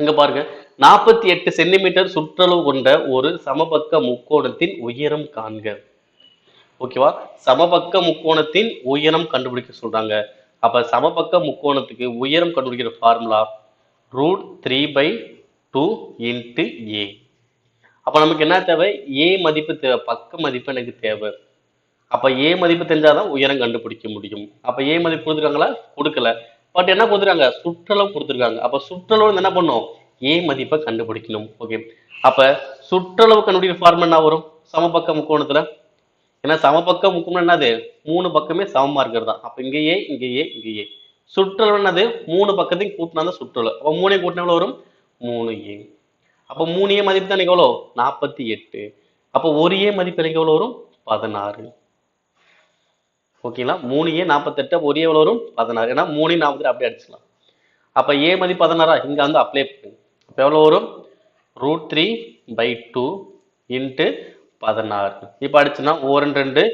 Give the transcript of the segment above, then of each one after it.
இங்க பாருங்க 48 சென்டிமீட்டர் சுற்றளவு கொண்ட ஒரு சமபக்க முக்கோணத்தின் உயரம் காண்க. ஓகேவா? சமபக்க முக்கோணத்தின் உயரம் கண்டுபிடிக்க சொல்றாங்க. அப்ப சமபக்க முக்கோணத்துக்கு உயரம் கண்டுபிடிக்கிற ஃபார்முலா √3/2 இன்ட்டு ஏ. அப்ப நமக்கு என்ன தேவை? ஏ மதிப்பு தேவை. பக்க மதிப்பு எனக்கு தேவை. அப்ப ஏ மதிப்பு தெரிஞ்சாதான் உயரம் கண்டுபிடிக்க முடியும். அப்ப ஏ மதிப்பு கொடுத்துருக்காங்களா? கொடுக்கல. பட் என்ன கொடுத்துருக்காங்க? சுற்றளவு கொடுத்துருக்காங்க. அப்ப சுற்றளவு என்ன பண்ணும்? ஏ மதிப்பை கண்டுபிடிக்கணும். ஓகே. அப்ப சுற்றளவு கண்டுபிடிக்கிற ஃபார்முலா என்ன வரும்? சமபக்க முக்கோணத்துல ஏன்னா சமபக்க முக்கோணம் என்னது? 3 பக்கமே சமமா இருக்கிறது தான். அப்ப இங்க ஏ, இங்க ஏ, இங்க ஏ. சுற்றளவு என்னது? 3 பக்கத்தையும் கூட்டினா தான் சுற்றளவு. அப்ப 3 கூட்டினா எவ்வளவு வரும்? 3a. அப்ப 3a மதிப்பு தான் எனக்கு எவ்வளவு? 48. அப்ப ஒரு a மதிப்பு எனக்கு எவ்வளவு வரும்? 16. ஓகேங்களா? 3a 48, ஒரு a எவ்வளவு வரும்? 16. ஏன்னா 3 48 அப்படியே அடிச்சுக்கலாம். அப்ப a மதிப்பு 16 இங்க வந்து அப்ளை பண்ணுங்க. அப்ப எவ்வளவு வரும்? √3/2 இன்ட்டு 16. இப்ப அடிச்சுன்னா 2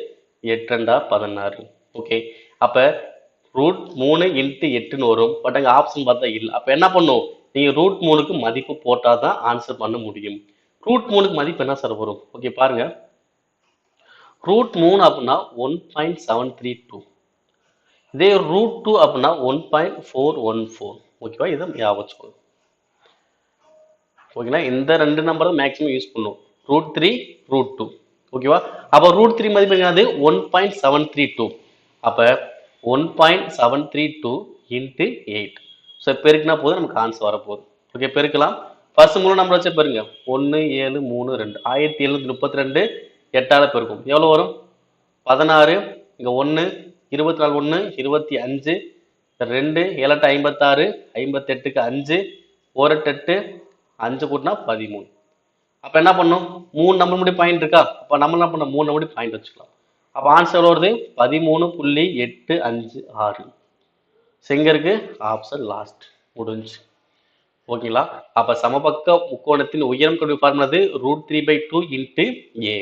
8 2 16. ஓகே. அப்ப √3 இன்ட்டு 8ன்னு வரும். பட் அங்க ஆப்ஷன் பார்த்தா இல்லை. அப்ப என்ன பண்ணும்? நீங்க √3க்கு மதிப்பு போட்டாதான் ஆன்சர் பண்ண முடியும். √3க்கு மதிப்பு என்ன சார் வரும்? ஓகே பாருங்க. √3 அப்படின்னா 1.732. இதே √2 அப்படின்னா 1.414. ஓகேவா? இதை ஞாபகம் வச்சுக்கோங்க. ஓகேங்களா? இந்த ரெண்டு நம்பர் தான் மேக்ஸிமம் யூஸ் பண்ணும். √3 √2. ஓகேவா? அப்ப √3 மதிப்பு என்னது? 1.732. அப்ப 1.732 இன்ட்டு 8. ஸோ பெருக்குனா போதும் நமக்கு ஆன்சர் வரப்போகுது. ஓகே பெருக்கலாம். ஃபர்ஸ்ட் மூணு நம்பர் வச்சு பாருங்க. 1 7 3 2 1732 8ஆல பெருக்கும். எவ்வளவு வரும்? 16. இங்க 1 24 1 25 2 7 56 58க்கு 5 1 8 5 கூட்டினா 13. அப்ப என்ன பண்ணும்? 3 நம்பர் முடி பாயிண்ட் இருக்கா? அப்ப நம்ம என்ன பண்ணோம்? 3 நம்பர் பாயிண்ட் வச்சுக்கலாம். அப்ப ஆன்சர் எவ்வளவு வருது? 13.856. எங்க இருக்கு? Option last. முடிஞ்சு. ஓகேங்களா? அப்ப சமபக்க முக்கோணத்தின் உயரம் கொண்டு ஃபார்முலா √3/2 இன்ட்டு ஏ.